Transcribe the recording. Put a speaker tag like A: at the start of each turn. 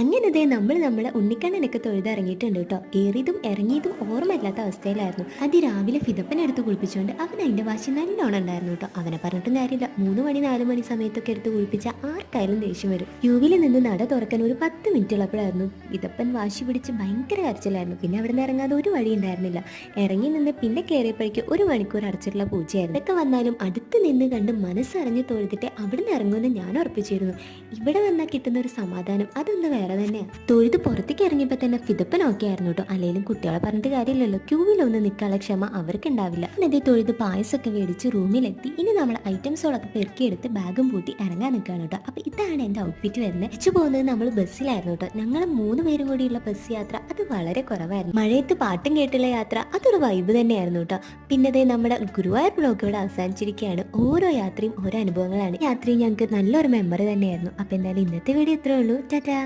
A: അങ്ങനെ ദേ നമ്മളെ ഉണ്ണിക്കണ്ണനൊക്കെ തൊഴുതിറങ്ങിയിട്ടുണ്ട് കേട്ടോ. ഏറിയതും ഇറങ്ങിയതും ഓർമ്മയില്ലാത്ത അവസ്ഥയിലായിരുന്നു. രാവിലെ ഫിദപ്പനെ എടുത്ത് കുളിപ്പിച്ചുകൊണ്ട് അവൻ അതിന്റെ വാശി നല്ലോണം ഉണ്ടായിരുന്നു കേട്ടോ. അവനെ പറഞ്ഞിട്ടും കാര്യമില്ല. 3 മണി 4 മണി സമയത്തൊക്കെ എടുത്ത് കുളിപ്പിച്ച ആർക്കായാലും ദേഷ്യം വരും. ക്യൂവിൽ നിന്ന് നട തുറക്കാൻ ഒരു 10 മിനിറ്റ് ഉള്ളപ്പോഴായിരുന്നു ഫിദപ്പൻ വാശി പിടിച്ച് ഭയങ്കര കരച്ചിലായിരുന്നു. പിന്നെ അവിടെ നിന്ന് ഇറങ്ങാതെ ഒരു വഴി ഉണ്ടായിരുന്നില്ല. ഇറങ്ങി നിന്ന് പിന്നെ കയറിയപ്പോഴേക്ക് 1 മണിക്കൂർ അടച്ചിട്ടുള്ള പൂച്ചയായിരുന്നു. ഇതൊക്കെ വന്നാലും അടുത്ത് നിന്ന് കണ്ട് മനസ്സറിഞ്ഞ് തൊഴുതിട്ട് അവിടുന്ന് ഇറങ്ങുമെന്ന് ഞാൻ ഉറപ്പിച്ചിരുന്നു. ഇവിടെ വന്നാൽ കിട്ടുന്ന ഒരു സമാധാനം അതൊന്ന് വേറെ തന്നെയാണ്. തൊഴുത് പുറത്തേക്ക് ഇറങ്ങിയപ്പോൾ തന്നെ ഫിദപ്പൻ ഓക്കെ ആയിരുന്നു കേട്ടോ. അല്ലെങ്കിലും കുട്ടികളെ പറഞ്ഞിട്ട് കാര്യമില്ലല്ലോ, ക്യൂവിലൊന്ന് നിൽക്കാനുള്ള ക്ഷമ അവർക്ക് ഉണ്ടാവില്ല. പിന്നെ തൊഴുത് പായസമൊക്കെ മേടിച്ച് റൂമിലെത്തി. ഇനി നമ്മൾ ഐറ്റംസുകളൊക്കെ പെറുക്കിയെടുത്ത് ബാഗും പൂട്ടി ഇറങ്ങാൻ നിൽക്കുകയാണ് കേട്ടോ. അപ്പൊ ഇതാണ് എൻ്റെ ഔട്ട്ഫിറ്റ് വരുന്നത്. തിരിച്ചു പോകുന്നത് നമ്മൾ ബസ്സിലായിരുന്നു കേട്ടോ. ഞങ്ങൾ 3 പേരും കൂടിയുള്ള ബസ് യാത്ര അത് വളരെ കുറവായിരുന്നു. മഴയത്ത് പാട്ടും കേട്ടുള്ള യാത്ര അതൊരു വൈബ് തന്നെയായിരുന്നു കേട്ടോ. പിന്നെ നമ്മുടെ ഗുരുവായൂർ ബ്ലോഗ് ഇവിടെ അവസാനിച്ചിരിക്കുകയാണ്. ഓരോ യാത്രയും ഓരോ അനുഭവങ്ങളാണ്. യാത്രയും ഞങ്ങൾക്ക് നല്ലൊരു മെമ്മറി തന്നെയായിരുന്നു. അപ്പൊ എന്തായാലും ഇന്നത്തെ വീഡിയോ ഇത്രേ ഉള്ളൂ. ടാറ്റാ.